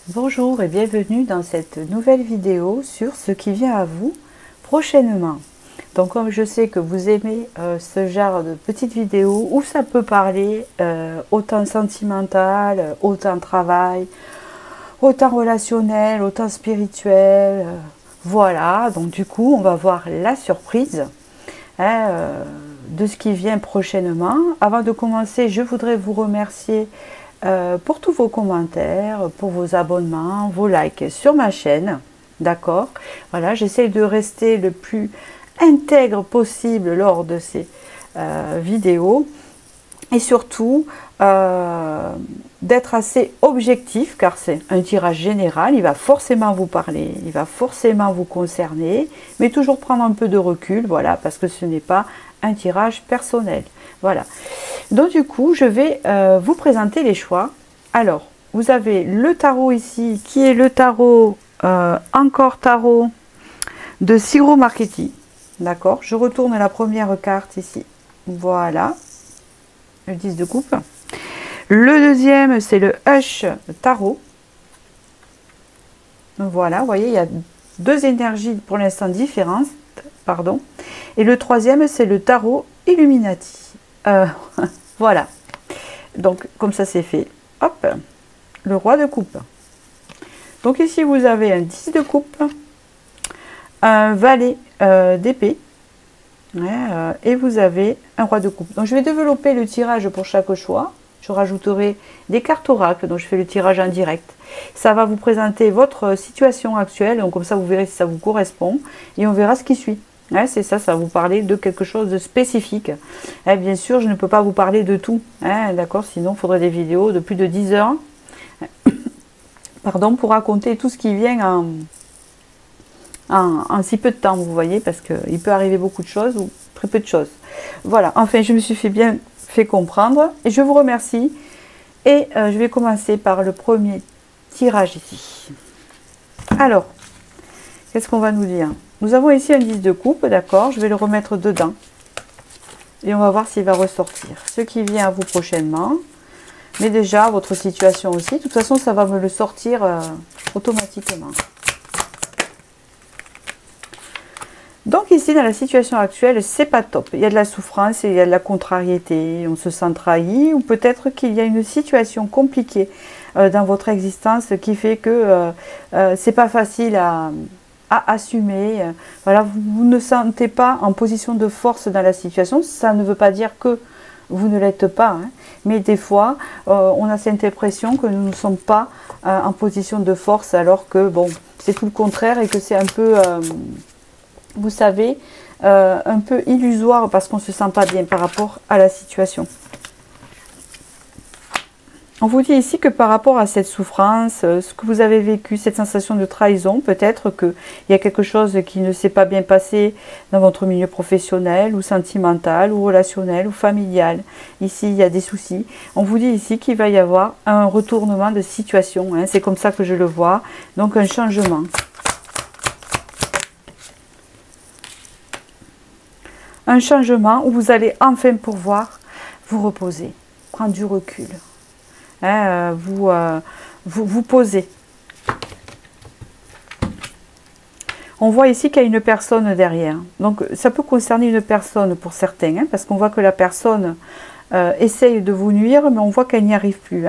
Bonjour et bienvenue dans cette nouvelle vidéo sur ce qui vient à vous prochainement. Donc comme je sais que vous aimez ce genre de petites vidéos où ça peut parler autant sentimental, autant travail, autant relationnel, autant spirituel, voilà, donc du coup on va voir la surprise de ce qui vient prochainement. Avant de commencer, je voudrais vous remercier pour tous vos commentaires, pour vos abonnements, vos likes sur ma chaîne, d'accord. Voilà, j'essaie de rester le plus intègre possible lors de ces vidéos et surtout d'être assez objectif, car c'est un tirage général, il va forcément vous parler, il va forcément vous concerner, mais toujours prendre un peu de recul, voilà, parce que ce n'est pas un tirage personnel. Voilà. Donc du coup, je vais vous présenter les choix. Alors, vous avez le tarot ici, qui est le tarot, encore tarot de Ciro Marchetti. D'accord. Je retourne la première carte ici. Voilà. Le 10 de coupe. Le deuxième, c'est le Hush Tarot. Voilà, vous voyez, il y a deux énergies pour l'instant différentes. Pardon. Et le troisième, c'est le Tarot Illuminati. Voilà. Donc, comme ça, c'est fait. Hop. Le Roi de coupe. Donc, ici, vous avez un 10 de coupe. Un Valet d'épée. Et vous avez un Roi de coupe. Donc, je vais développer le tirage pour chaque choix. Je rajouterai des cartes oracles, donc je fais le tirage en direct. Ça va vous présenter votre situation actuelle, donc comme ça vous verrez si ça vous correspond, et on verra ce qui suit. C'est ça, ça va vous parler de quelque chose de spécifique. Bien sûr, je ne peux pas vous parler de tout, d'accord, sinon il faudrait des vidéos de plus de 10 heures, pardon, pour raconter tout ce qui vient en si peu de temps, vous voyez, parce qu'il peut arriver beaucoup de choses ou très peu de choses. Voilà, enfin, je me suis bien fait comprendre et je vous remercie. Et je vais commencer par le premier tirage ici. Alors, qu'est-ce qu'on va nous dire? Nous avons ici un 10 de coupe, d'accord, je vais le remettre dedans. Et on va voir s'il va ressortir. Ce qui vient à vous prochainement. Mais déjà, votre situation aussi. De toute façon, ça va me le sortir automatiquement. Donc ici, dans la situation actuelle, c'est pas top. Il y a de la souffrance, il y a de la contrariété, on se sent trahi, ou peut-être qu'il y a une situation compliquée dans votre existence qui fait que c'est pas facile à assumer. Voilà, vous ne sentez pas en position de force dans la situation. Ça ne veut pas dire que vous ne l'êtes pas, mais des fois, on a cette impression que nous ne sommes pas en position de force, alors que bon, c'est tout le contraire et que c'est un peu vous savez, un peu illusoire parce qu'on ne se sent pas bien par rapport à la situation. On vous dit ici que par rapport à cette souffrance, ce que vous avez vécu, cette sensation de trahison, peut-être qu'il y a quelque chose qui ne s'est pas bien passé dans votre milieu professionnel ou sentimental ou relationnel ou familial. Ici, il y a des soucis. On vous dit ici qu'il va y avoir un retournement de situation. C'est comme ça que je le vois. Donc un changement. Un changement où vous allez enfin pouvoir vous reposer, prendre du recul, vous poser. On voit ici qu'il y a une personne derrière. Donc ça peut concerner une personne pour certains, parce qu'on voit que la personne essaye de vous nuire, mais on voit qu'elle n'y arrive plus.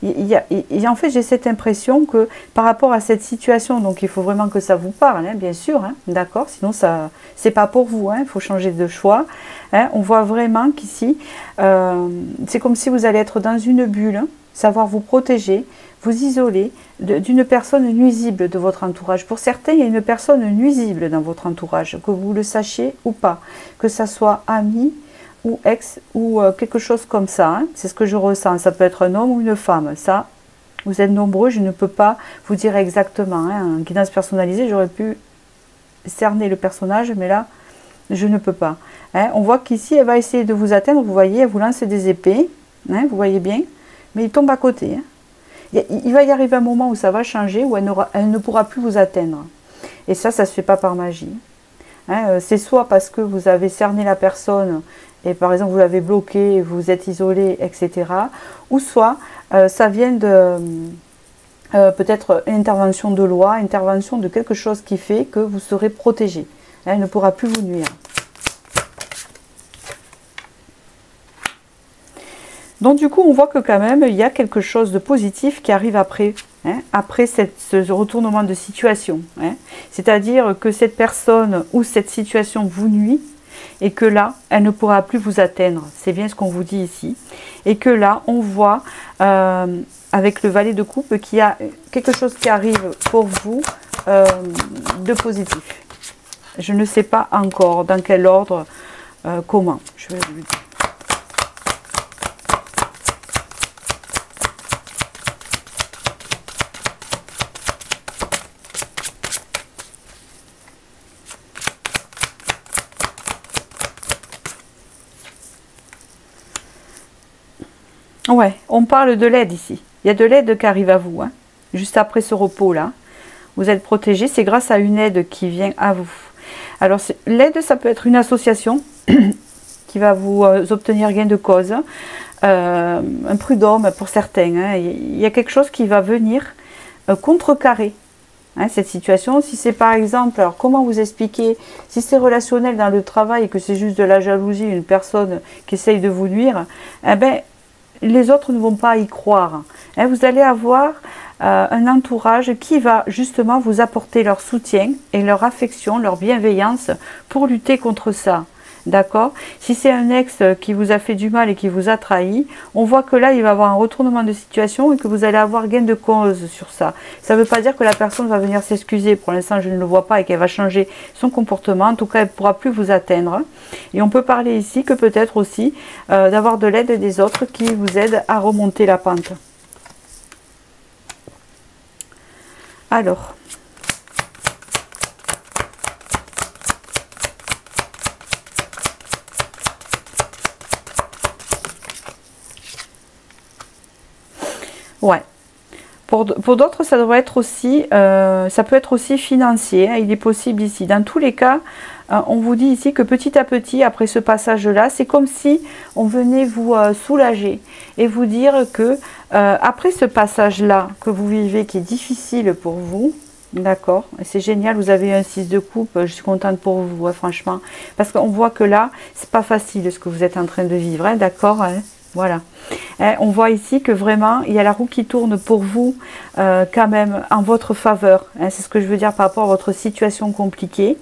Et en fait, j'ai cette impression que par rapport à cette situation, donc il faut vraiment que ça vous parle, bien sûr, d'accord, sinon ça c'est pas pour vous, il faut changer de choix. On voit vraiment qu'ici, c'est comme si vous allez être dans une bulle, savoir vous protéger, vous isoler d'une personne nuisible de votre entourage. Pour certains, il y a une personne nuisible dans votre entourage, que vous le sachiez ou pas, que ça soit ami, ou ex, ou quelque chose comme ça. C'est ce que je ressens. Ça peut être un homme ou une femme. Ça, vous êtes nombreux, je ne peux pas vous dire exactement. En guidance personnalisée, j'aurais pu cerner le personnage, mais là, je ne peux pas. On voit qu'ici, elle va essayer de vous atteindre. Vous voyez, elle vous lance des épées. Vous voyez bien. Mais il tombe à côté. Il va y arriver un moment où ça va changer, où elle ne pourra plus vous atteindre. Et ça ne se fait pas par magie. C'est soit parce que vous avez cerné la personne et par exemple vous l'avez bloqué, vous êtes isolé, etc. Ou soit ça vient peut-être intervention de loi, intervention de quelque chose qui fait que vous serez protégé. Elle ne pourra plus vous nuire. Donc du coup, on voit que quand même, il y a quelque chose de positif qui arrive après, hein, après ce retournement de situation. Hein. C'est-à-dire que cette personne ou cette situation vous nuit et que là, elle ne pourra plus vous atteindre. C'est bien ce qu'on vous dit ici. Et que là, on voit avec le valet de coupe qu'il y a quelque chose qui arrive pour vous de positif. Je ne sais pas encore dans quel ordre, comment. Je vais vous dire. Ouais, on parle de l'aide ici. Il y a de l'aide qui arrive à vous, hein, juste après ce repos-là. Vous êtes protégé, c'est grâce à une aide qui vient à vous. Alors, l'aide, ça peut être une association qui va vous obtenir gain de cause, un prud'homme pour certains. Hein. Il y a quelque chose qui va venir contrecarrer hein, cette situation. Si c'est par exemple, alors comment vous expliquer, si c'est relationnel dans le travail et que c'est juste de la jalousie, une personne qui essaye de vous nuire, eh ben, les autres ne vont pas y croire. Hein, vous allez avoir un entourage qui va justement vous apporter leur soutien et leur affection, leur bienveillance pour lutter contre ça. D'accord? Si c'est un ex qui vous a fait du mal et qui vous a trahi, on voit que là, il va y avoir un retournement de situation et que vous allez avoir gain de cause sur ça. Ça ne veut pas dire que la personne va venir s'excuser. Pour l'instant, je ne le vois pas et qu'elle va changer son comportement. En tout cas, elle ne pourra plus vous atteindre. Et on peut parler ici que peut-être aussi d'avoir de l'aide des autres qui vous aident à remonter la pente. Alors... Ouais. Pour d'autres, ça devrait être aussi, ça peut être aussi financier. Hein, il est possible ici. Dans tous les cas, on vous dit ici que petit à petit, après ce passage-là, c'est comme si on venait vous soulager et vous dire que après ce passage-là que vous vivez, qui est difficile pour vous, d'accord, c'est génial. Vous avez un 6 de coupe. Je suis contente pour vous, hein, franchement, parce qu'on voit que là, c'est pas facile ce que vous êtes en train de vivre, hein, d'accord. Hein. Voilà, on voit ici que vraiment il y a la roue qui tourne pour vous quand même en votre faveur. C'est ce que je veux dire par rapport à votre situation compliquée.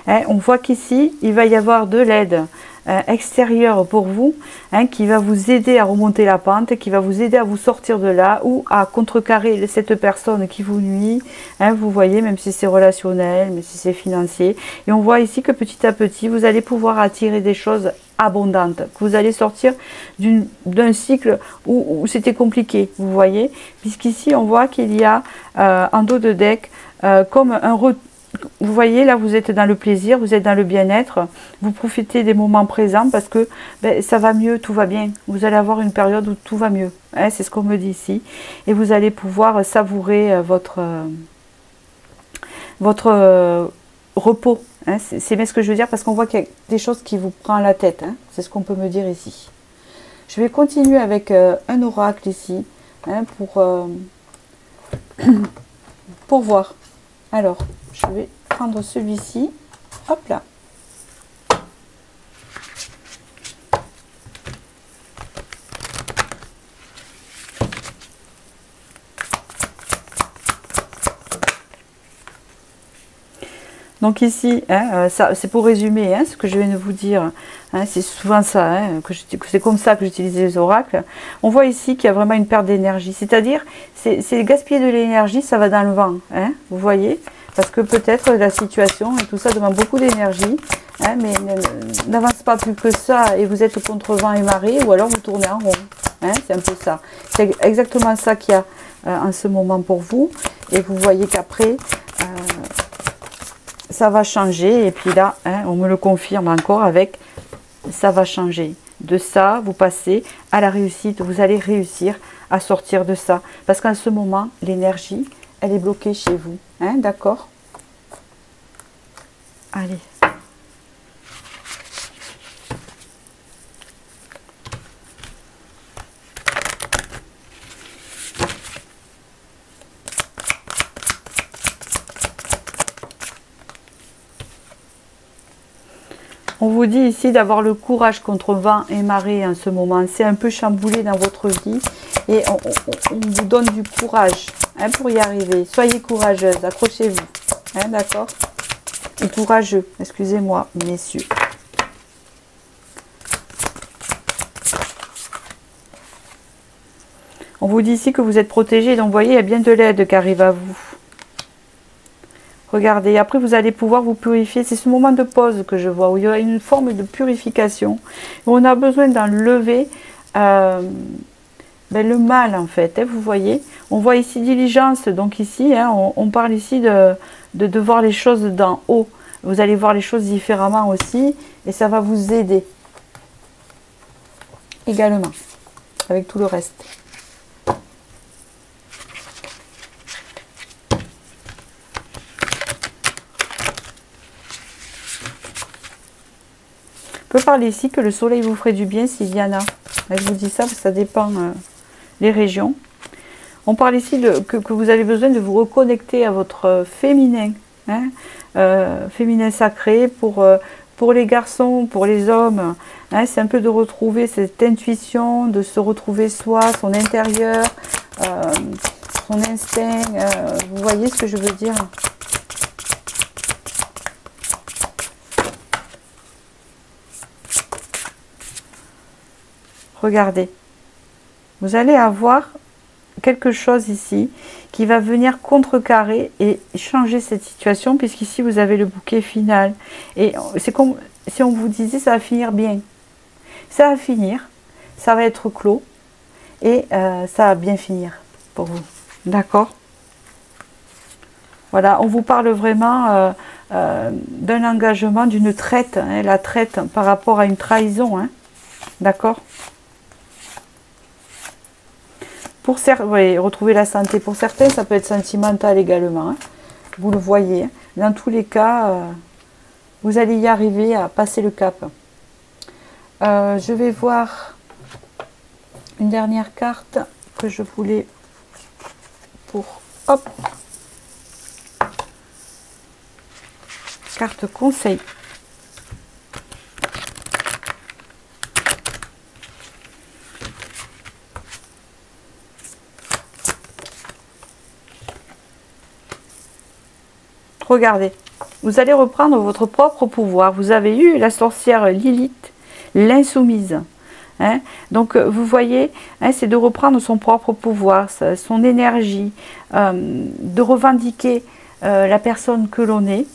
On voit qu'ici il va y avoir de l'aide extérieure pour vous qui va vous aider à remonter la pente, qui va vous aider à vous sortir de là ou à contrecarrer cette personne qui vous nuit. Vous voyez, même si c'est relationnel, même si c'est financier. Et on voit ici que petit à petit vous allez pouvoir attirer des choses abondante, que vous allez sortir d'un cycle où c'était compliqué, vous voyez, puisqu'ici on voit qu'il y a en dos de deck comme un vous voyez, là vous êtes dans le plaisir, vous êtes dans le bien-être, vous profitez des moments présents parce que ben, ça va mieux, tout va bien, vous allez avoir une période où tout va mieux, hein, c'est ce qu'on me dit ici, et vous allez pouvoir savourer votre repos. Hein, c'est bien ce que je veux dire parce qu'on voit qu'il y a des choses qui vous prennent la tête. Hein, c'est ce qu'on peut me dire ici. Je vais continuer avec un oracle ici hein, pour voir. Alors, je vais prendre celui-ci. Hop là. Donc ici, hein, c'est pour résumer hein, ce que je viens de vous dire. Hein, c'est souvent ça, hein, c'est comme ça que j'utilise les oracles. On voit ici qu'il y a vraiment une perte d'énergie. C'est-à-dire, c'est gaspiller de l'énergie, ça va dans le vent. Hein, vous voyez, parce que peut-être la situation et tout ça demande beaucoup d'énergie. Hein, mais n'avance pas plus que ça et vous êtes contre vent et marée ou alors vous tournez en rond. Hein, c'est un peu ça. C'est exactement ça qu'il y a en ce moment pour vous. Et vous voyez qu'après... ça va changer et puis là hein, on me le confirme encore avec ça va changer de ça, vous passez à la réussite, vous allez réussir à sortir de ça parce qu'en ce moment l'énergie elle est bloquée chez vous hein, d'accord, allez. On vous dit ici d'avoir le courage contre vent et marée en ce moment. C'est un peu chamboulé dans votre vie et on vous donne du courage hein, pour y arriver. Soyez courageuse, accrochez-vous. Hein, d'accord? Ou courageux, excusez-moi, messieurs. On vous dit ici que vous êtes protégé, donc vous voyez, il y a bien de l'aide qui arrive à vous. Regardez, après vous allez pouvoir vous purifier. C'est ce moment de pause que je vois, où il y a une forme de purification. Où on a besoin d'enlever le mal en fait. Hein, vous voyez, on voit ici diligence, donc ici, hein, on parle ici de voir les choses d'en haut. Vous allez voir les choses différemment aussi, et ça va vous aider également, avec tout le reste. On peut parler ici que le soleil vous ferait du bien s'il y en a. Je vous dis ça parce que ça dépend des régions. On parle ici que vous avez besoin de vous reconnecter à votre féminin. Hein, féminin sacré pour les garçons, pour les hommes. Hein, c'est un peu de retrouver cette intuition, de se retrouver soi, son intérieur, son instinct. Vous voyez ce que je veux dire ? Regardez, vous allez avoir quelque chose ici qui va venir contrecarrer et changer cette situation, puisqu'ici vous avez le bouquet final. Et c'est comme si on vous disait ça va finir bien. Ça va finir, ça va être clos et ça va bien finir pour vous. D'accord? Voilà, on vous parle vraiment d'un engagement, d'une traite, hein, la traite par rapport à une trahison. Hein, d'accord? Pour certains, oui, retrouver la santé. Pour certains, ça peut être sentimental également. Hein. Vous le voyez. Hein. Dans tous les cas, vous allez y arriver à passer le cap. Je vais voir une dernière carte que je voulais pour... Hop. Carte conseil. Regardez, vous allez reprendre votre propre pouvoir. Vous avez eu la sorcière Lilith, l'insoumise. Hein? Donc, vous voyez, hein, c'est de reprendre son propre pouvoir, son énergie, de revendiquer la personne que l'on est,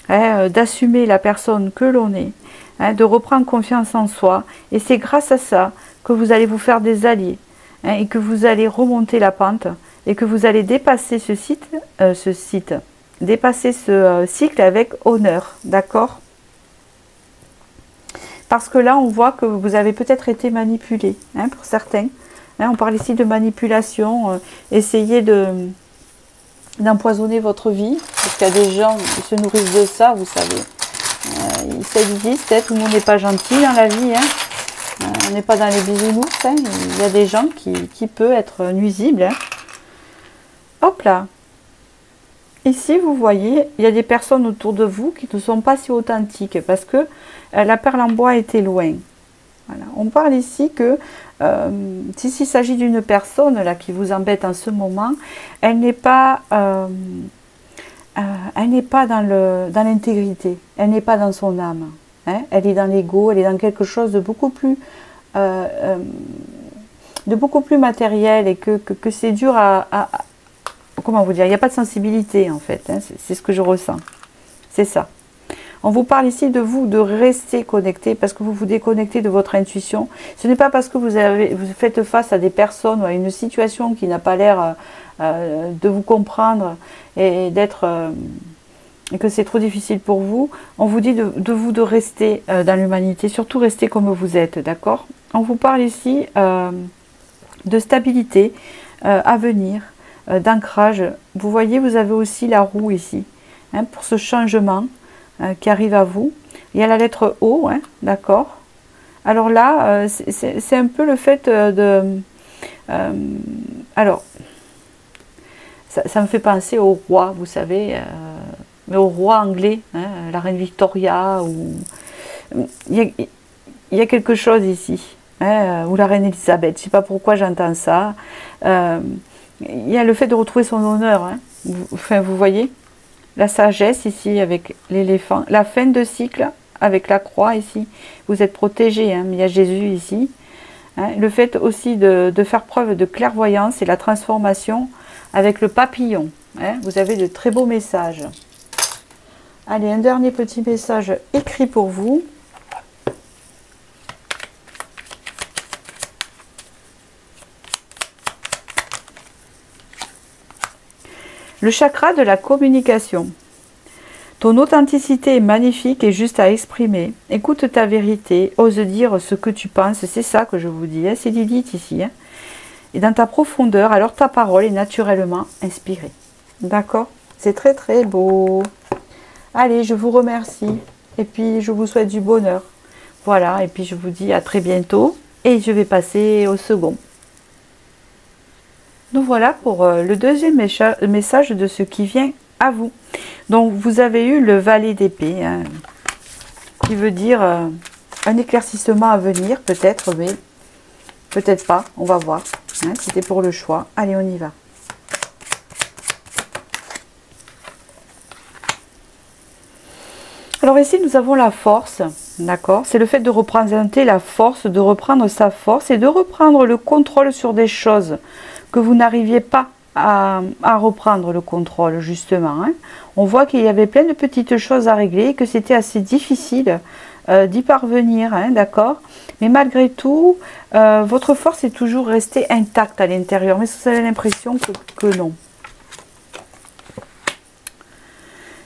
hein, d'assumer la personne que l'on est, hein, de reprendre confiance en soi. Et c'est grâce à ça que vous allez vous faire des alliés, hein, et que vous allez remonter la pente, et que vous allez dépasser dépasser ce cycle avec honneur, d'accord? Parce que là, on voit que vous avez peut-être été manipulé, hein, pour certains. Hein, on parle ici de manipulation, essayer d'empoisonner votre vie, parce qu'il y a des gens qui se nourrissent de ça, vous savez. Ça existe, hein, tout le monde n'est pas gentil dans la vie, hein. On n'est pas dans les bisounours, hein. Il y a des gens qui peuvent être nuisibles. Hein. Hop là! Ici, vous voyez, il y a des personnes autour de vous qui ne sont pas si authentiques parce que la perle en bois était loin. Voilà. On parle ici que s'il s'agit d'une personne là qui vous embête en ce moment, elle n'est pas dans l'intégrité, elle n'est pas dans son âme. Hein, elle est dans l'ego, elle est dans quelque chose de beaucoup plus matériel et que c'est dur à comment vous dire, il n'y a pas de sensibilité en fait, hein, c'est ce que je ressens, c'est ça. On vous parle ici de vous, de rester connecté, parce que vous vous déconnectez de votre intuition. Ce n'est pas parce que vous faites face à des personnes ou à une situation qui n'a pas l'air de vous comprendre et que c'est trop difficile pour vous. On vous dit de rester dans l'humanité, surtout rester comme vous êtes, d'accord? On vous parle ici de stabilité à venir, d'ancrage. Vous voyez, vous avez aussi la roue ici, hein, pour ce changement qui arrive à vous. Il y a la lettre O, hein, d'accord. Alors là, c'est un peu le fait alors, ça me fait penser au roi, vous savez, mais au roi anglais, hein, la reine Victoria, ou il y a quelque chose ici, hein, ou la reine Elisabeth, je ne sais pas pourquoi j'entends ça. Il y a le fait de retrouver son honneur, hein. Enfin, vous voyez, la sagesse ici avec l'éléphant, la fin de cycle avec la croix ici, vous êtes protégé, hein, mais il y a Jésus ici. Hein. Le fait aussi de faire preuve de clairvoyance et la transformation avec le papillon. Hein. Vous avez de très beaux messages. Allez, un dernier petit message écrit pour vous. Le chakra de la communication. Ton authenticité est magnifique et juste à exprimer. Écoute ta vérité, ose dire ce que tu penses. C'est ça que je vous dis, hein. C'est Lilith ici. Hein. Et dans ta profondeur, alors ta parole est naturellement inspirée. D'accord? C'est très très beau. Allez, je vous remercie. Et puis, je vous souhaite du bonheur. Voilà, et puis je vous dis à très bientôt. Et je vais passer au second. Donc voilà pour le deuxième message de ce qui vient à vous. Donc vous avez eu le valet d'épée, hein, qui veut dire un éclaircissement à venir, peut-être, mais peut-être pas, on va voir. Hein, c'était pour le choix. Allez, on y va. Alors ici, nous avons la force, d'accord? C'est le fait de représenter la force, de reprendre sa force et de reprendre le contrôle sur des choses que vous n'arriviez pas à reprendre le contrôle, justement. Hein. On voit qu'il y avait plein de petites choses à régler et que c'était assez difficile d'y parvenir, hein, d'accord? Mais malgré tout, votre force est toujours restée intacte à l'intérieur, mais vous avez l'impression que non.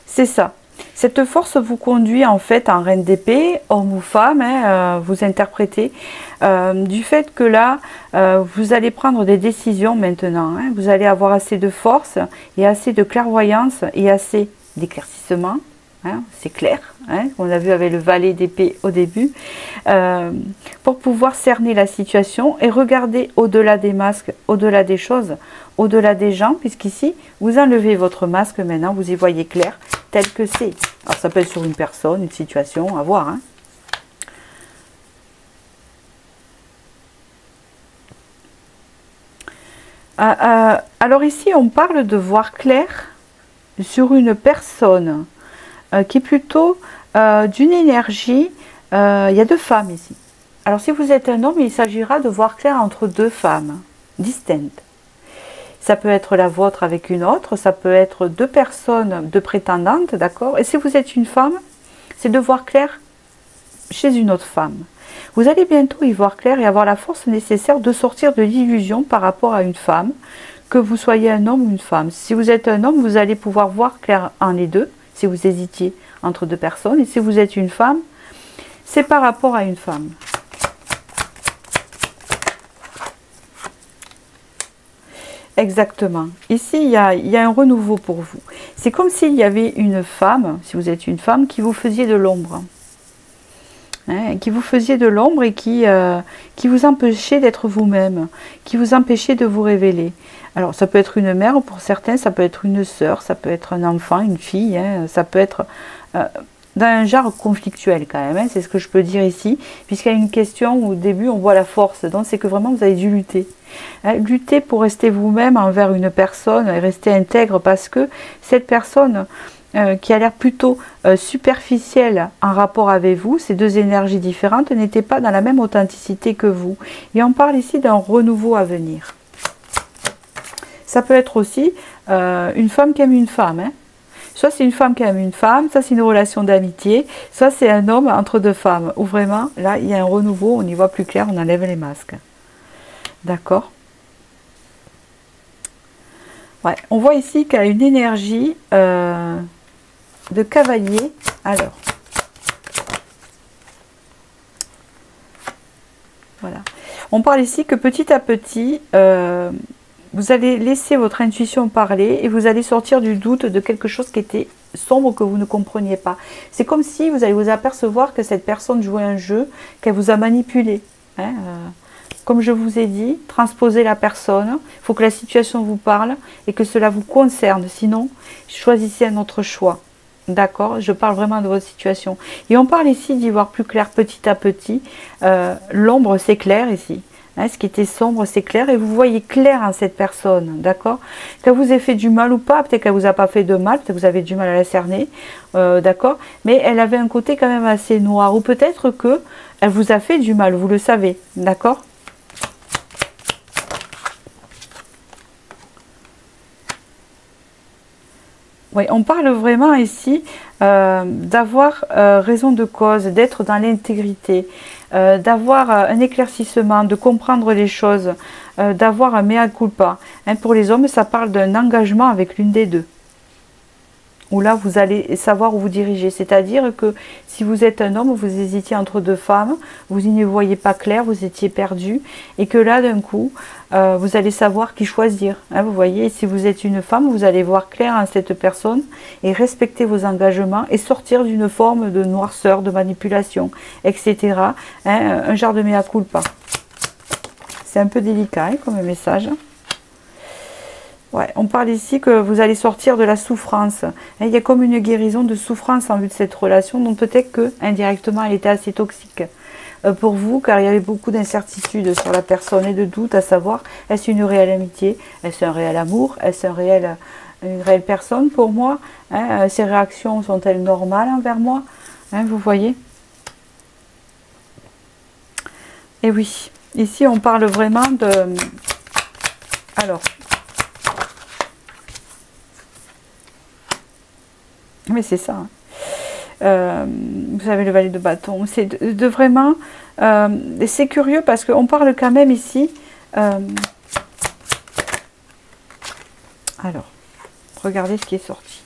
C'est ça. Cette force vous conduit en fait en reine d'épée, homme ou femme, hein, vous interprétez, du fait que là, vous allez prendre des décisions maintenant. Hein, vous allez avoir assez de force et assez de clairvoyance et assez d'éclaircissement. Hein, c'est clair, hein, on a vu avec le valet d'épée au début, pour pouvoir cerner la situation et regarder au-delà des masques, au-delà des choses, au-delà des gens, puisqu'ici, vous enlevez votre masque maintenant, vous y voyez clair, tel que c'est. Alors ça peut être sur une personne, une situation, à voir. Hein. Alors ici, on parle de voir clair sur une personne qui est plutôt d'une énergie. Il y a deux femmes ici. Alors si vous êtes un homme, il s'agira de voir clair entre deux femmes distinctes. Ça peut être la vôtre avec une autre, ça peut être deux personnes, deux prétendantes, d'accord? Et si vous êtes une femme, c'est de voir clair chez une autre femme. Vous allez bientôt y voir clair et avoir la force nécessaire de sortir de l'illusion par rapport à une femme, que vous soyez un homme ou une femme. Si vous êtes un homme, vous allez pouvoir voir clair en les deux, si vous hésitiez entre deux personnes. Et si vous êtes une femme, c'est par rapport à une femme. Exactement. Ici, il y a un renouveau pour vous. C'est comme s'il y avait une femme, si vous êtes une femme, qui vous faisait de l'ombre. Hein, qui vous faisait de l'ombre et qui vous empêchait d'être vous-même, qui vous empêchait de vous révéler. Alors, ça peut être une mère pour certains, ça peut être une sœur, ça peut être un enfant, une fille, hein, ça peut être dans un genre conflictuel quand même, hein, c'est ce que je peux dire ici, puisqu'il y a une question où au début on voit la force, donc c'est que vraiment vous avez dû lutter. Hein, lutter pour rester vous-même envers une personne et rester intègre, parce que cette personne qui a l'air plutôt superficielle en rapport avec vous, ces deux énergies différentes n'étaient pas dans la même authenticité que vous. Et on parle ici d'un renouveau à venir. Ça peut être aussi une femme qui aime une femme, hein. Soit c'est une femme qui aime une femme, soit c'est une relation d'amitié, soit c'est un homme entre deux femmes, où vraiment, là, il y a un renouveau, on y voit plus clair, on enlève les masques. D'accord? Ouais, on voit ici qu'il y a une énergie de cavalier. Alors, voilà. On parle ici que petit à petit, vous allez laisser votre intuition parler et vous allez sortir du doute de quelque chose qui était sombre, que vous ne compreniez pas. C'est comme si vous allez vous apercevoir que cette personne jouait un jeu, qu'elle vous a manipulé. Hein, comme je vous ai dit, transposez la personne. Il faut que la situation vous parle et que cela vous concerne. Sinon, choisissez un autre choix. D'accord, je parle vraiment de votre situation. Et on parle ici d'y voir plus clair petit à petit. L'ombre s'éclaire ici. Hein, ce qui était sombre s'éclaire et vous voyez clair en cette personne. D'accord, qu'elle vous ait fait du mal ou pas, peut-être qu'elle vous a pas fait de mal, peut-être que vous avez du mal à la cerner. D'accord, mais elle avait un côté quand même assez noir. Ou peut-être que elle vous a fait du mal, vous le savez. D'accord. Oui, on parle vraiment ici d'avoir raison de cause, d'être dans l'intégrité, d'avoir un éclaircissement, de comprendre les choses, d'avoir un mea culpa. Hein, pour les hommes, ça parle d'un engagement avec l'une des deux. Où là, vous allez savoir où vous dirigez. C'est-à-dire que si vous êtes un homme, vous hésitiez entre deux femmes, vous n'y voyez pas clair, vous étiez perdu, et que là, d'un coup, vous allez savoir qui choisir. Hein, vous voyez, si vous êtes une femme, vous allez voir clair en cette personne et respecter vos engagements et sortir d'une forme de noirceur, de manipulation, etc. Hein, un genre de mea culpa. C'est un peu délicat hein, comme message. Ouais, on parle ici que vous allez sortir de la souffrance. Il y a comme une guérison de souffrance en vue de cette relation, donc peut-être que indirectement elle était assez toxique pour vous, car il y avait beaucoup d'incertitudes sur la personne et de doutes à savoir, est-ce une réelle amitié, est-ce un réel amour, est-ce une réelle personne pour moi, hein, ces réactions sont-elles normales envers moi, hein, vous voyez. Et oui, ici on parle vraiment de... Alors... Mais c'est ça. Hein. Vous avez le valet de bâton. C'est de vraiment... c'est curieux parce qu'on parle quand même ici... alors, regardez ce qui est sorti.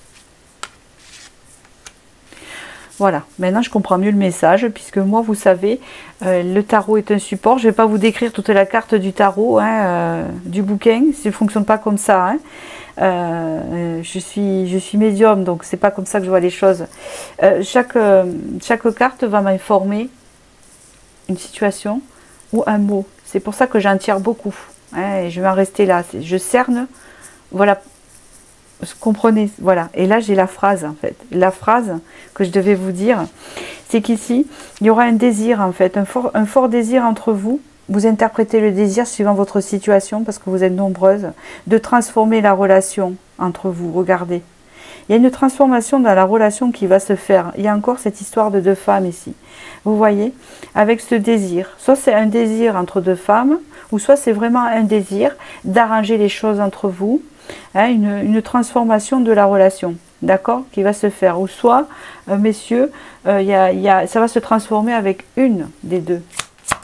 Voilà, maintenant je comprends mieux le message, puisque moi, vous savez, le tarot est un support. Je ne vais pas vous décrire toute la carte du tarot, hein, du bouquin, ça ne fonctionne pas comme ça. Hein. Je suis médium, donc c'est pas comme ça que je vois les choses. Chaque carte va m'informer une situation ou un mot. C'est pour ça que j'en tire beaucoup. Hein, et je vais en rester là. Je cerne, voilà. Comprenez, voilà. Et là, j'ai la phrase, en fait. La phrase que je devais vous dire, c'est qu'ici, il y aura un désir, en fait, un fort désir entre vous. Vous interprétez le désir suivant votre situation, parce que vous êtes nombreuses, de transformer la relation entre vous. Regardez. Il y a une transformation dans la relation qui va se faire. Il y a encore cette histoire de deux femmes ici. Vous voyez, avec ce désir. Soit c'est un désir entre deux femmes, ou soit c'est vraiment un désir d'arranger les choses entre vous. Hein, une transformation de la relation, d'accord, qui va se faire. Ou soit, messieurs, ça va se transformer avec une des deux.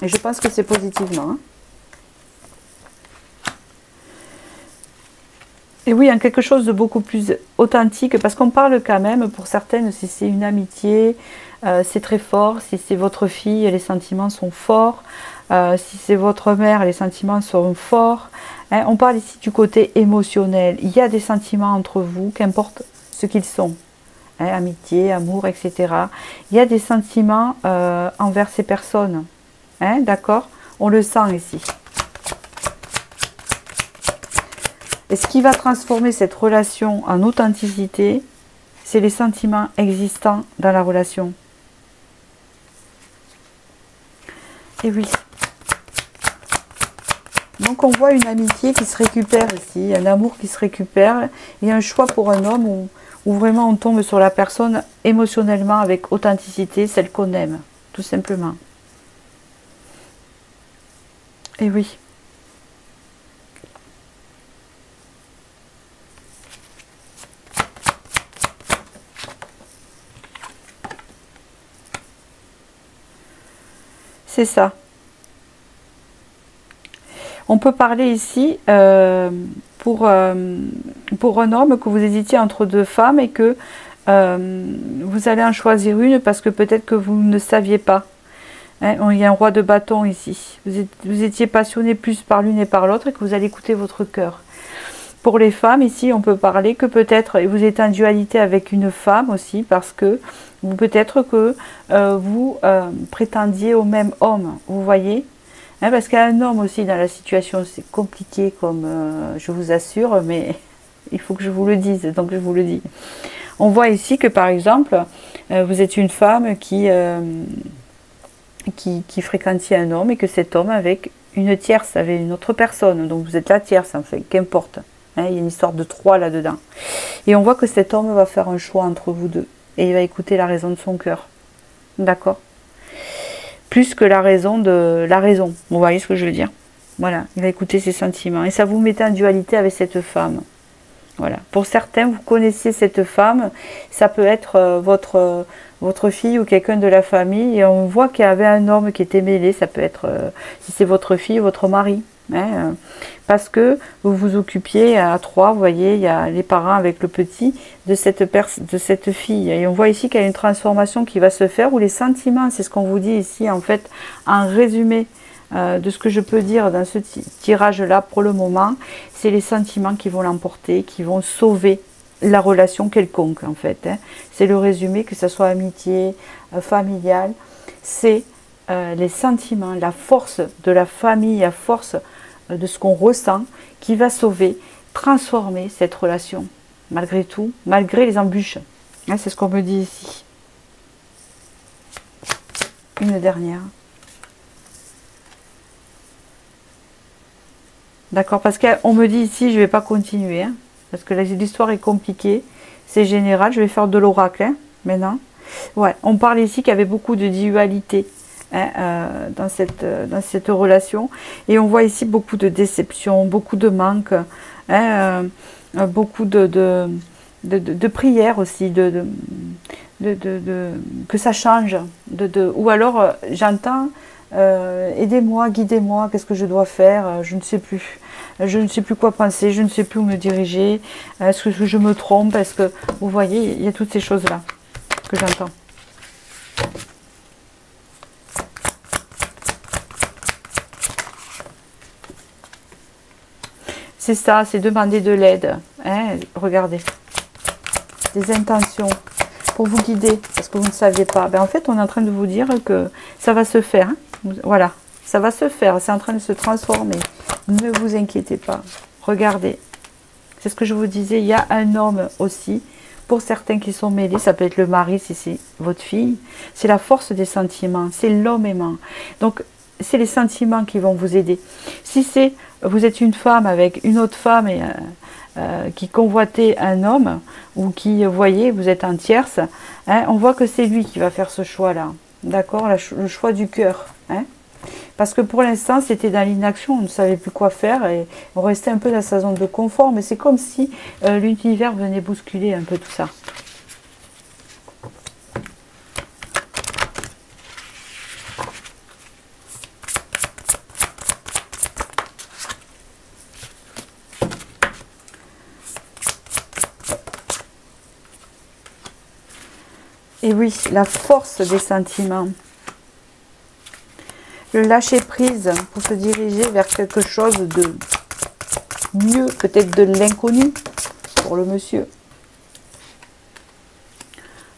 Et je pense que c'est positivement. Hein. Et oui, hein, quelque chose de beaucoup plus authentique, parce qu'on parle quand même, pour certaines, si c'est une amitié, c'est très fort. Si c'est votre fille, les sentiments sont forts. Si c'est votre mère, les sentiments sont forts. Hein, on parle ici du côté émotionnel. Il y a des sentiments entre vous, qu'importe ce qu'ils sont. Hein, amitié, amour, etc. Il y a des sentiments envers ces personnes. Hein, d'accord? On le sent ici. Et ce qui va transformer cette relation en authenticité, c'est les sentiments existants dans la relation. Et oui. Donc on voit une amitié qui se récupère ici, un amour qui se récupère. Il y a un choix pour un homme où vraiment on tombe sur la personne émotionnellement avec authenticité, celle qu'on aime, tout simplement. Et oui. C'est ça. On peut parler ici pour un homme que vous hésitiez entre deux femmes et que vous allez en choisir une parce que peut-être que vous ne saviez pas. Hein, il y a un roi de bâton ici. Vous étiez passionné plus par l'une et par l'autre et que vous allez écouter votre cœur. Pour les femmes, ici, on peut parler que peut-être vous êtes en dualité avec une femme aussi parce que peut-être que vous prétendiez au même homme, vous voyez. Hein, parce qu'il y a un homme aussi dans la situation, c'est compliqué comme je vous assure, mais il faut que je vous le dise, donc je vous le dis. On voit ici que par exemple, vous êtes une femme qui fréquentait un homme et que cet homme avec une tierce, avec une autre personne. Donc vous êtes la tierce, en fait, qu'importe. Hein, il y a une histoire de 3 là-dedans. Et on voit que cet homme va faire un choix entre vous deux. Et il va écouter la raison de son cœur. D'accord? Plus que la raison de la raison. Vous voyez ce que je veux dire? Voilà, il va écouter ses sentiments. Et ça vous met en dualité avec cette femme. Voilà. Pour certains, vous connaissez cette femme. Ça peut être votre fille ou quelqu'un de la famille. Et on voit qu'il y avait un homme qui était mêlé. Ça peut être, si c'est votre fille ou votre mari. Hein, parce que vous vous occupiez à 3, vous voyez, il y a les parents avec le petit de cette fille. Et on voit ici qu'il y a une transformation qui va se faire, où les sentiments, c'est ce qu'on vous dit ici, en fait, en résumé de ce que je peux dire dans ce tirage-là pour le moment, c'est les sentiments qui vont l'emporter, qui vont sauver la relation quelconque, en fait. Hein. C'est le résumé, que ce soit amitié, familiale, c'est les sentiments, la force de la famille, la force de ce qu'on ressent, qui va sauver, transformer cette relation, malgré tout, malgré les embûches. Hein, c'est ce qu'on me dit ici. Une dernière. D'accord, parce qu'on me dit ici, je ne vais pas continuer, hein, parce que l'histoire est compliquée, c'est général, je vais faire de l'oracle hein, maintenant. Ouais, on parle ici qu'il y avait beaucoup de dualité. Hein, dans cette relation, et on voit ici beaucoup de déception, beaucoup de manque, hein, beaucoup de prières aussi, que ça change, ou alors j'entends aidez-moi, guidez-moi, qu'est-ce que je dois faire, je ne sais plus quoi penser, je ne sais plus où me diriger, est-ce que je me trompe, est-ce que vous voyez, il y a toutes ces choses là que j'entends. C'est ça, c'est demander de l'aide. Hein, regardez. Des intentions pour vous guider, parce que vous ne saviez pas. Ben, en fait, on est en train de vous dire que ça va se faire. Hein. Voilà, ça va se faire. C'est en train de se transformer. Ne vous inquiétez pas. Regardez. C'est ce que je vous disais. Il y a un homme aussi. Pour certains qui sont mêlés, ça peut être le mari si c'est votre fille. C'est la force des sentiments. C'est l'homme aimant. Donc, c'est les sentiments qui vont vous aider. Si c'est vous êtes une femme avec une autre femme et, qui convoitait un homme, ou qui, voyez, vous êtes en tierce, hein, on voit que c'est lui qui va faire ce choix-là. D'accord? Le choix du cœur. Hein, parce que pour l'instant, c'était dans l'inaction, on ne savait plus quoi faire et on restait un peu dans sa zone de confort, mais c'est comme si l'univers venait bousculer un peu tout ça. Et oui, la force des sentiments. Le lâcher prise pour se diriger vers quelque chose de mieux, peut-être de l'inconnu pour le monsieur.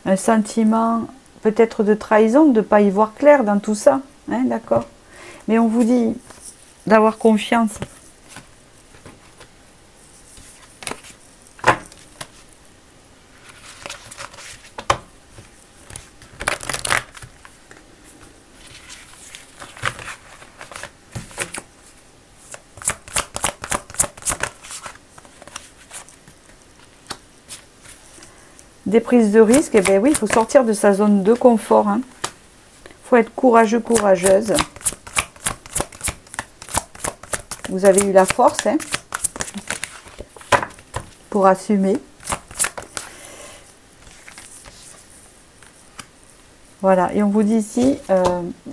Un sentiment peut-être de trahison, de ne pas y voir clair dans tout ça. Hein, d'accord? Mais on vous dit d'avoir confiance. Des prises de risque, et bien oui, il faut sortir de sa zone de confort. Hein. Faut être courageux, courageuse. Vous avez eu la force hein, pour assumer. Voilà, et on vous dit ici,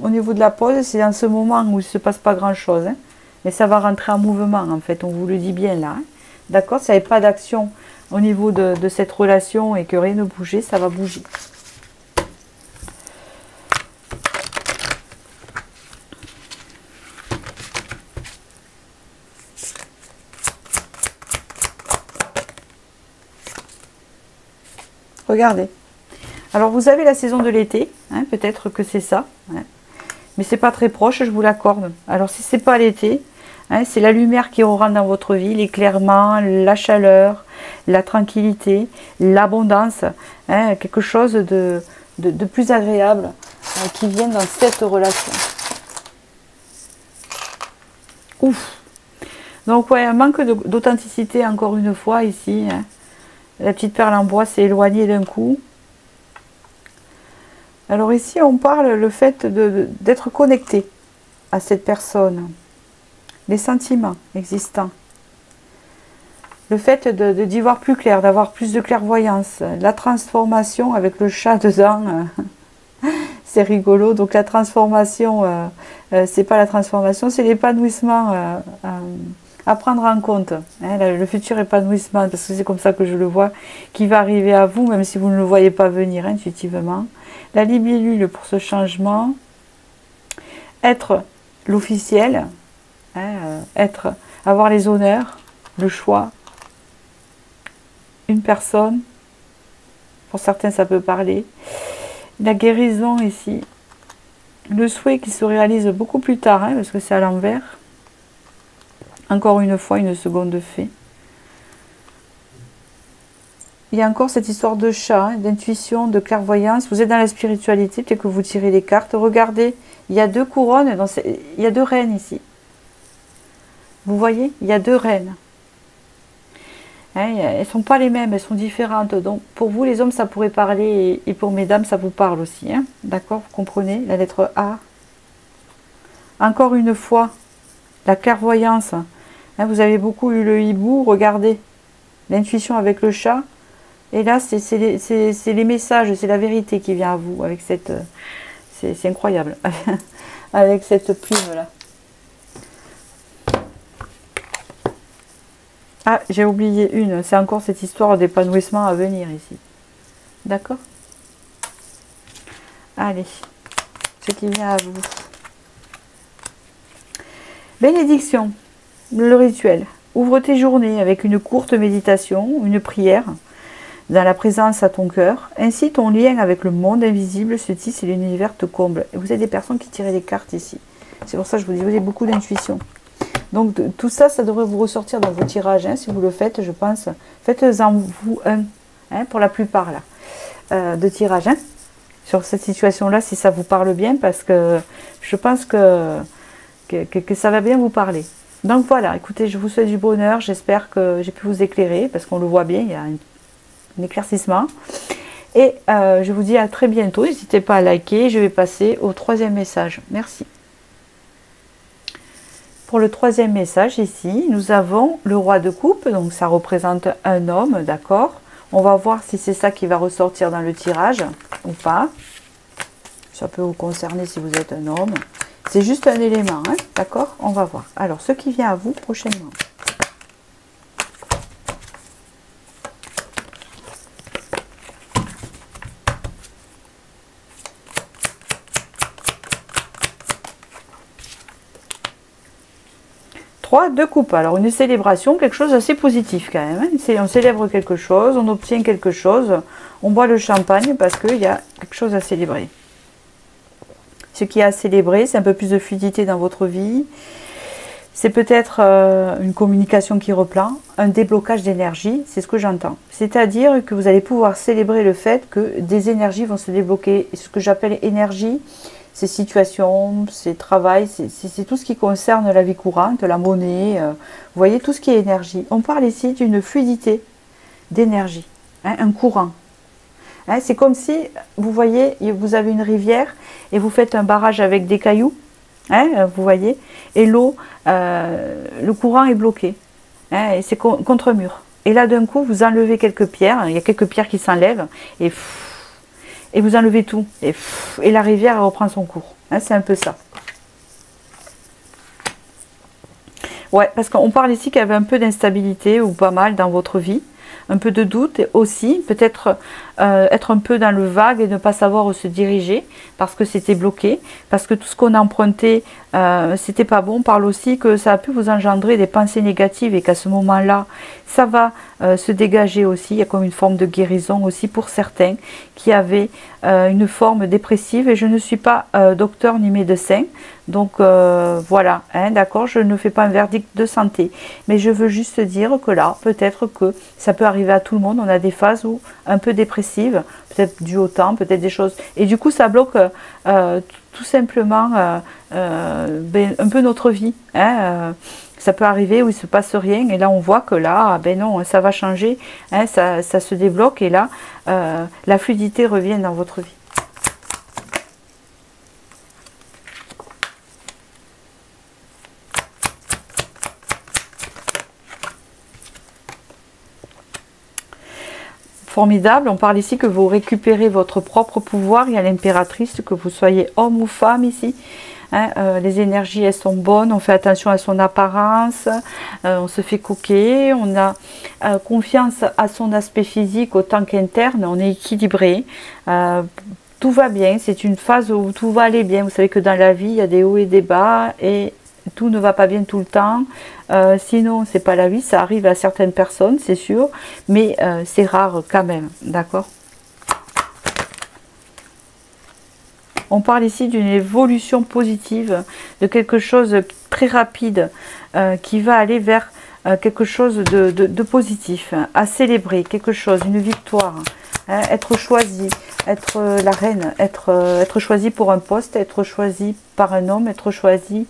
au niveau de la pause, c'est dans ce moment où il ne se passe pas grand-chose. Hein, mais ça va rentrer en mouvement, en fait, on vous le dit bien là. Hein. D'accord? Si il n'y avait pas d'action au niveau de cette relation et que rien ne bougeait, ça va bouger. Regardez. Alors vous avez la saison de l'été, hein, peut-être que c'est ça, hein, mais c'est pas très proche, je vous l'accorde. Alors si c'est pas l'été, Hein, c'est la lumière qui rentre dans votre vie, l'éclairement, la chaleur, la tranquillité, l'abondance, hein, quelque chose de plus agréable qui vient dans cette relation. Ouf! Donc ouais, un manque d'authenticité encore une fois ici. Hein. La petite perle en bois s'est éloignée d'un coup. Alors ici, on parle le fait d'être connecté à cette personne, les sentiments existants, le fait d'y voir plus clair, d'avoir plus de clairvoyance, la transformation avec le chat dedans, c'est rigolo. Donc la transformation, c'est pas la transformation, c'est l'épanouissement à prendre en compte, hein, le futur épanouissement, parce que c'est comme ça que je le vois, qui va arriver à vous, même si vous ne le voyez pas venir intuitivement. La libellule pour ce changement, être l'officiel, hein, avoir les honneurs, le choix, une personne, pour certains ça peut parler, la guérison ici, le souhait qui se réalise beaucoup plus tard, hein, parce que c'est à l'envers. Encore une fois, une seconde fée. Il y a encore cette histoire de chat, hein, d'intuition, de clairvoyance. Vous êtes dans la spiritualité, peut-être que vous tirez les cartes. Regardez, il y a 2 couronnes, il y a 2 reines ici. Vous voyez, il y a 2 reines. Hein, elles ne sont pas les mêmes, elles sont différentes. Donc pour vous les hommes ça pourrait parler et pour mesdames ça vous parle aussi. Hein. D'accord, vous comprenez, la lettre A. Encore une fois, la clairvoyance. Hein, vous avez beaucoup eu le hibou, regardez. L'intuition avec le chat. Et là c'est les messages, c'est la vérité qui vient à vous. Avec cette, c'est incroyable. Avec cette plume là. Ah, j'ai oublié une. C'est encore cette histoire d'épanouissement à venir ici. D'accord? Allez, ce qui vient à vous. Bénédiction, le rituel. Ouvre tes journées avec une courte méditation, une prière, dans la présence à ton cœur. Ainsi, ton lien avec le monde invisible se tisse et l'univers te comble. Et vous êtes des personnes qui tirent des cartes ici. C'est pour ça que je vous dis, vous avez beaucoup d'intuition. Donc tout ça, ça devrait vous ressortir dans vos tirages, hein, si vous le faites, je pense. Faites-en vous un, hein, pour la plupart là, de tirages, hein, sur cette situation-là, si ça vous parle bien, parce que je pense que ça va bien vous parler. Donc voilà, écoutez, je vous souhaite du bonheur, j'espère que j'ai pu vous éclairer, parce qu'on le voit bien, il y a un éclaircissement. Et je vous dis à très bientôt, n'hésitez pas à liker, je vais passer au 3e message. Merci. Pour le 3e message ici, nous avons le roi de coupe, donc ça représente un homme, d'accord. On va voir si c'est ça qui va ressortir dans le tirage ou pas. Ça peut vous concerner si vous êtes un homme. C'est juste un élément, hein, d'accord. On va voir. Alors, ce qui vient à vous prochainement. De coupe, alors une célébration, quelque chose d'assez positif quand même, hein. On célèbre quelque chose, on obtient quelque chose, on boit le champagne parce qu'il y a quelque chose à célébrer. Ce qui est à célébrer, c'est un peu plus de fluidité dans votre vie, c'est peut-être une communication qui reprend, un déblocage d'énergie, c'est ce que j'entends. C'est-à-dire que vous allez pouvoir célébrer le fait que des énergies vont se débloquer, ce que j'appelle énergie, ces situations, ces travails, c'est tout ce qui concerne la vie courante, la monnaie, vous voyez, tout ce qui est énergie. On parle ici d'une fluidité d'énergie, hein, un courant. Hein, c'est comme si, vous voyez, vous avez une rivière et vous faites un barrage avec des cailloux, hein, vous voyez, et l'eau, le courant est bloqué, hein, et c'est contre mur. Et là, d'un coup, vous enlevez quelques pierres, il y a quelques pierres qui s'enlèvent, et vous enlevez tout. Et la rivière elle reprend son cours. Hein, c'est un peu ça. Ouais, parce qu'on parle ici qu'il y avait un peu d'instabilité ou pas mal dans votre vie. Un peu de doute aussi. Peut-être être un peu dans le vague et ne pas savoir où se diriger parce que c'était bloqué. Parce que tout ce qu'on a emprunté, c'était pas bon. On parle aussi que ça a pu vous engendrer des pensées négatives et qu'à ce moment-là, ça va se dégager aussi. Il y a comme une forme de guérison aussi pour certains qui avaient une forme dépressive. Et je ne suis pas docteur ni médecin. Donc voilà, hein, d'accord, je ne fais pas un verdict de santé, mais je veux juste dire que là, peut-être que ça peut arriver à tout le monde, on a des phases où un peu dépressives, peut-être dû au temps, peut-être des choses, et du coup ça bloque tout simplement un peu notre vie, hein, ça peut arriver où il ne se passe rien, et là on voit que là, ben non, ça va changer, hein, ça se débloque, et là, la fluidité revient dans votre vie. Formidable, on parle ici que vous récupérez votre propre pouvoir. Il y a l'impératrice, que vous soyez homme ou femme ici. Hein, les énergies, elles sont bonnes, on fait attention à son apparence, on se fait coquer, on a confiance à son aspect physique autant qu'interne, on est équilibré. Tout va bien, c'est une phase où tout va aller bien. Vous savez que dans la vie, il y a des hauts et des bas et tout ne va pas bien tout le temps. Sinon, c'est pas la vie, ça arrive à certaines personnes, c'est sûr, mais c'est rare quand même, d'accord? On parle ici d'une évolution positive, de quelque chose de très rapide qui va aller vers quelque chose de positif, à célébrer, quelque chose, une victoire, hein, être choisi, être la reine, être choisi pour un poste, être choisi par un homme, être choisi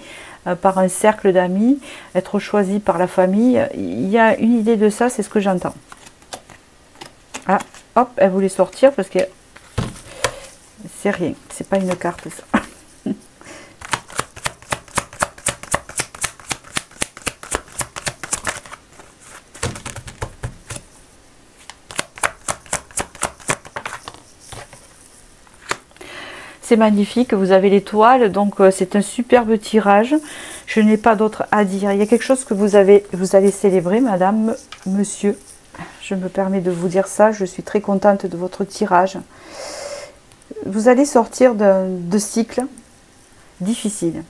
par un cercle d'amis, être choisi par la famille. Il y a une idée de ça, c'est ce que j'entends. Ah, hop, elle voulait sortir parce que c'est rien, c'est pas une carte ça. C'est magnifique, vous avez l'étoile, donc c'est un superbe tirage. Je n'ai pas d'autre à dire. Il y a quelque chose que vous allez célébrer, madame, monsieur. Je me permets de vous dire ça, je suis très contente de votre tirage. Vous allez sortir de cycle difficile,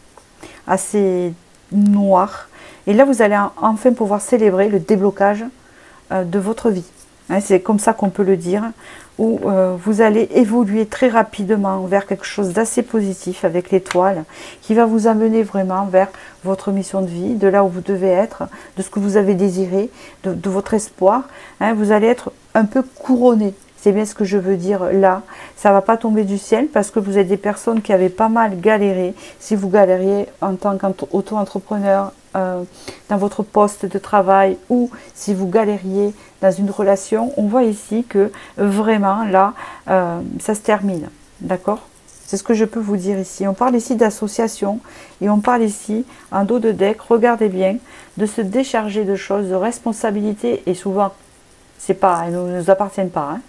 assez noir. Et là, vous allez enfin pouvoir célébrer le déblocage de votre vie. Hein, c'est comme ça qu'on peut le dire, où vous allez évoluer très rapidement vers quelque chose d'assez positif avec l'étoile, qui va vous amener vraiment vers votre mission de vie, de là où vous devez être, de ce que vous avez désiré, de votre espoir. Hein, vous allez être un peu couronné. C'est bien ce que je veux dire là. Ça ne va pas tomber du ciel parce que vous êtes des personnes qui avaient pas mal galéré. Si vous galériez en tant qu'auto-entrepreneur dans votre poste de travail ou si vous galériez dans une relation, on voit ici que vraiment là, ça se termine. D'accord? C'est ce que je peux vous dire ici. On parle ici d'association et on parle ici, en dos de deck, regardez bien, de se décharger de choses, de responsabilités et souvent, elles ne nous appartiennent pas. Hein.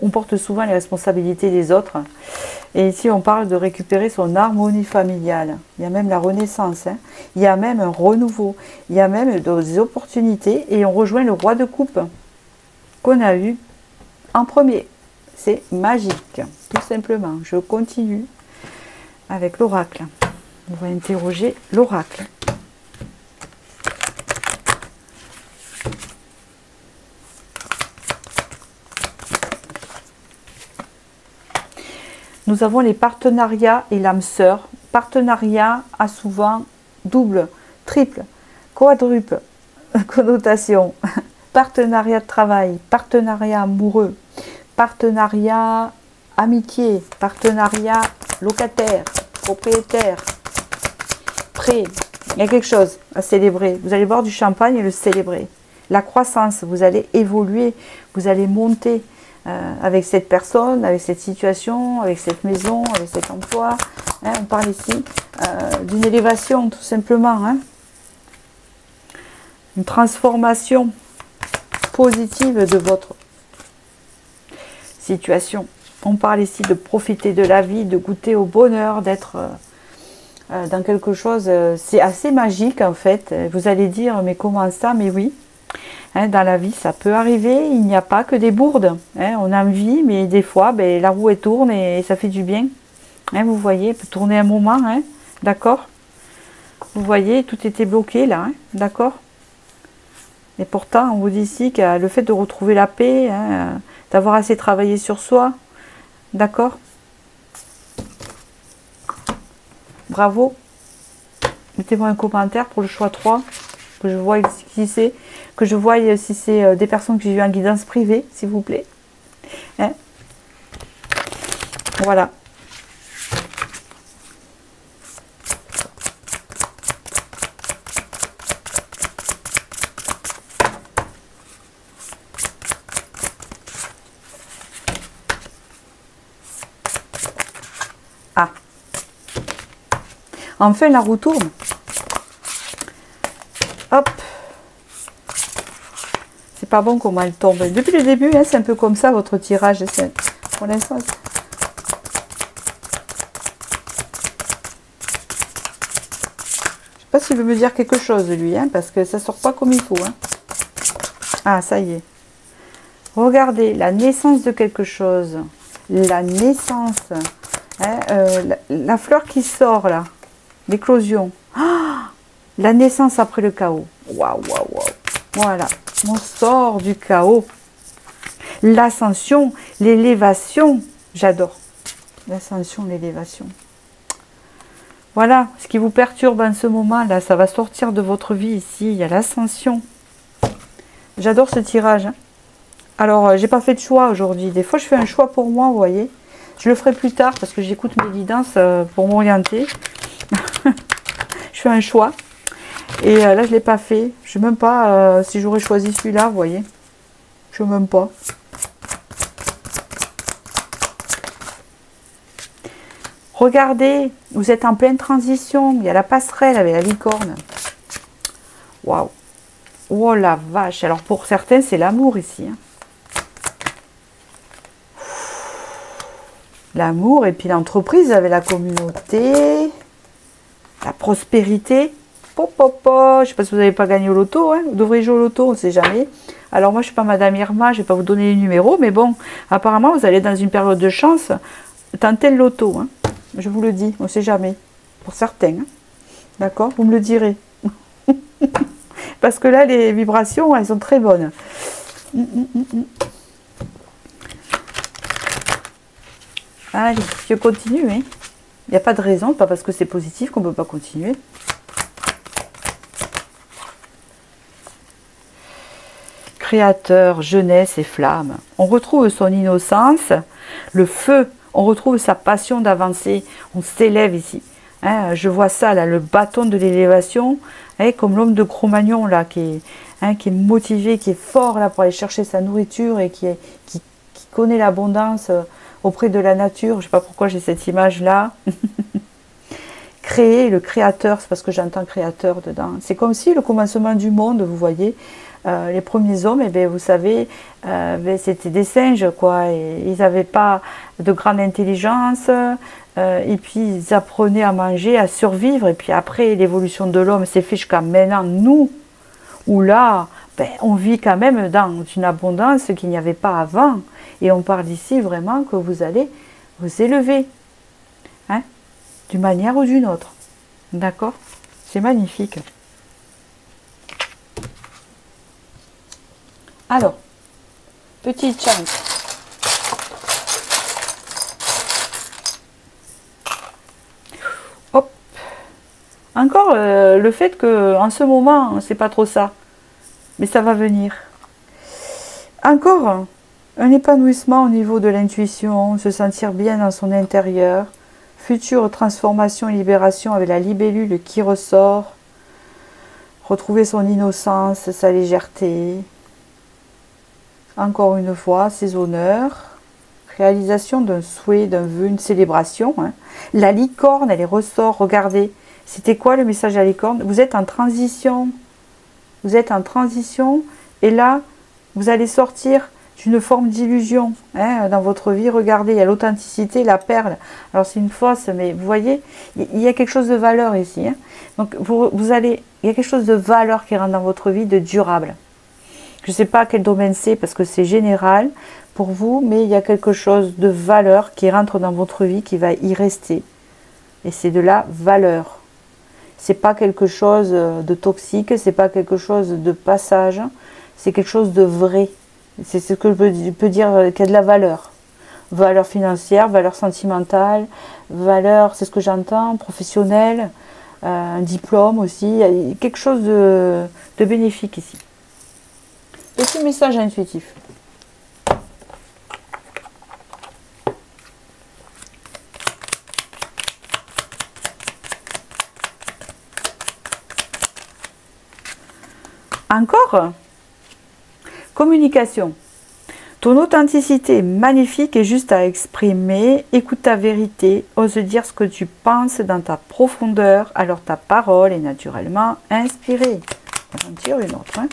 On porte souvent les responsabilités des autres. Et ici, on parle de récupérer son harmonie familiale. Il y a même la renaissance. Hein. Il y a même un renouveau. Il y a même des opportunités. Et on rejoint le roi de coupe qu'on a eu en premier. C'est magique, tout simplement. Je continue avec l'oracle. On va interroger l'oracle. Nous avons les partenariats et l'âme sœur. Partenariat a souvent double, triple, quadruple connotation. Partenariat de travail, partenariat amoureux, partenariat amitié, partenariat locataire, propriétaire, prêt. Il y a quelque chose à célébrer. Vous allez boire du champagne et le célébrer. La croissance, vous allez évoluer, vous allez monter. Avec cette personne, avec cette situation, avec cette maison, avec cet emploi. Hein, on parle ici d'une élévation, tout simplement. Hein. Une transformation positive de votre situation. On parle ici de profiter de la vie, de goûter au bonheur, d'être dans quelque chose. C'est assez magique, en fait. Vous allez dire, mais comment ça? Mais oui. Hein, dans la vie, ça peut arriver, il n'y a pas que des bourdes. Hein, on a envie, mais des fois, ben, la roue elle tourne et ça fait du bien. Hein, vous voyez, elle peut tourner un moment, hein, d'accord? Vous voyez, tout était bloqué là, hein, d'accord? Et pourtant, on vous dit ici que le fait de retrouver la paix, hein, d'avoir assez travaillé sur soi, d'accord? Bravo, Mettez-moi un commentaire pour le choix 3, que je vois qui c'est, que je vois si c'est des personnes que j'ai vues en guidance privée, s'il vous plaît. Hein? Voilà. Ah. Enfin, la roue tourne. Hop. C'est pas bon comment elle tombe. Depuis le début, hein, c'est un peu comme ça votre tirage. Pour l'instant. Je sais pas s'il veut me dire quelque chose, lui, hein, parce que ça sort pas comme il faut. Hein. Ah, ça y est. Regardez, la naissance de quelque chose. La naissance. Hein, la fleur qui sort, là. L'éclosion. Ah, la naissance après le chaos. Waouh, waouh, waouh. Voilà. On sort du chaos. L'ascension, l'élévation. J'adore. L'ascension, l'élévation. Voilà. Ce qui vous perturbe en ce moment, là, ça va sortir de votre vie ici. Il y a l'ascension. J'adore ce tirage. Hein. Alors, j'ai pas fait de choix aujourd'hui. Des fois, je fais un choix pour moi, vous voyez. Je le ferai plus tard parce que j'écoute mes guidances pour m'orienter. Je fais un choix. Et là, je ne l'ai pas fait. Je ne sais même pas si j'aurais choisi celui-là, vous voyez. Je ne sais même pas. Regardez, vous êtes en pleine transition. Il y a la passerelle avec la licorne. Waouh. Oh la vache. Alors, pour certains, c'est l'amour ici. Hein. L'amour et puis l'entreprise avec la communauté. La prospérité. Je ne sais pas si vous n'avez pas gagné au loto, hein. Vous devrez jouer au loto, on ne sait jamais. Alors moi je ne suis pas Madame Irma, je ne vais pas vous donner les numéros, mais bon, apparemment vous allez dans une période de chance, tenter le loto, hein. Je vous le dis, on ne sait jamais, pour certains, hein. D'accord, vous me le direz. Parce que là les vibrations, elles sont très bonnes. Allez, je continue, hein. Il n'y a pas de raison, pas parce que c'est positif qu'on ne peut pas continuer. Créateur, jeunesse et flamme. On retrouve son innocence, le feu, on retrouve sa passion d'avancer, on s'élève ici. Hein, je vois ça, là, le bâton de l'élévation, hein, comme l'homme de Cro-Magnon, là, qui est motivé, qui est fort là, pour aller chercher sa nourriture et qui connaît l'abondance auprès de la nature. Je ne sais pas pourquoi j'ai cette image-là. Créer, le créateur, c'est parce que j'entends créateur dedans. C'est comme si le commencement du monde, vous voyez, les premiers hommes, eh bien, vous savez, c'était des singes, quoi. Et ils n'avaient pas de grande intelligence, et puis ils apprenaient à manger, à survivre. Et puis après, l'évolution de l'homme s'est fait jusqu'à maintenant, nous, où là, ben, on vit quand même dans une abondance qu'il n'y avait pas avant. Et on parle ici vraiment que vous allez vous élever, hein, d'une manière ou d'une autre. D'accord? C'est magnifique. Alors, petite chance. Hop. Encore le fait que en ce moment, c'est pas trop ça. Mais ça va venir. Encore un épanouissement au niveau de l'intuition, se sentir bien dans son intérieur. Future transformation et libération avec la libellule qui ressort. Retrouver son innocence, sa légèreté. Encore une fois, ses honneurs, réalisation d'un souhait, d'un vœu, une célébration. Hein. La licorne, elle ressort, regardez. C'était quoi le message à la licorne? Vous êtes en transition. Vous êtes en transition et là, vous allez sortir d'une forme d'illusion hein, dans votre vie. Regardez, il y a l'authenticité, la perle. Alors c'est une fausse, mais vous voyez, il y a quelque chose de valeur ici. Hein. Donc il y a quelque chose de valeur qui rentre dans votre vie, de durable. Je ne sais pas quel domaine c'est parce que c'est général pour vous, mais il y a quelque chose de valeur qui rentre dans votre vie, qui va y rester. Et c'est de la valeur. C'est pas quelque chose de toxique, c'est pas quelque chose de passage, c'est quelque chose de vrai. C'est ce que je peux dire qu'il y a de la valeur. Valeur financière, valeur sentimentale, valeur, c'est ce que j'entends, professionnelle, un diplôme aussi. Il y a quelque chose de bénéfique ici. Petit message intuitif. Encore, communication. Ton authenticité est magnifique et juste à exprimer. Écoute ta vérité, ose dire ce que tu penses dans ta profondeur, alors ta parole est naturellement inspirée. On en tire une autre. Hein.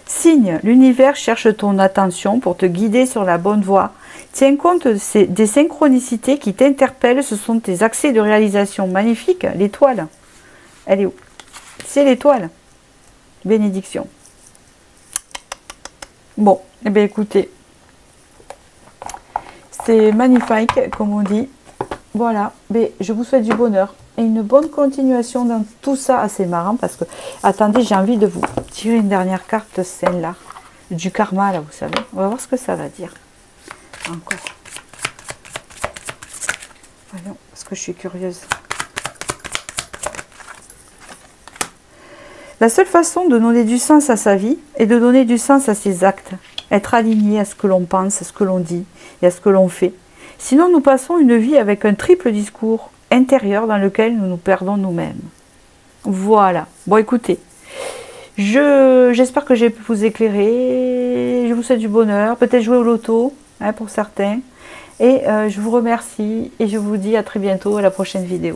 Signe, l'univers cherche ton attention pour te guider sur la bonne voie. Tiens compte des synchronicités qui t'interpellent, ce sont tes accès de réalisation magnifiques. L'étoile, elle est où? C'est l'étoile. Bénédiction. Bon, eh bien écoutez, c'est magnifique comme on dit. Voilà, mais je vous souhaite du bonheur et une bonne continuation dans tout ça. Assez marrant parce que, attendez, j'ai envie de vous tirer une dernière carte, celle-là, du karma, là, vous savez. On va voir ce que ça va dire. Encore. Voyons, parce que je suis curieuse. La seule façon de donner du sens à sa vie est de donner du sens à ses actes. Être aligné à ce que l'on pense, à ce que l'on dit et à ce que l'on fait. Sinon, nous passons une vie avec un triple discours intérieur dans lequel nous nous perdons nous-mêmes. Voilà. Bon, écoutez, j'espère que j'ai pu vous éclairer. Je vous souhaite du bonheur. Peut-être jouer au loto, hein, pour certains. Et je vous remercie et je vous dis à très bientôt à la prochaine vidéo.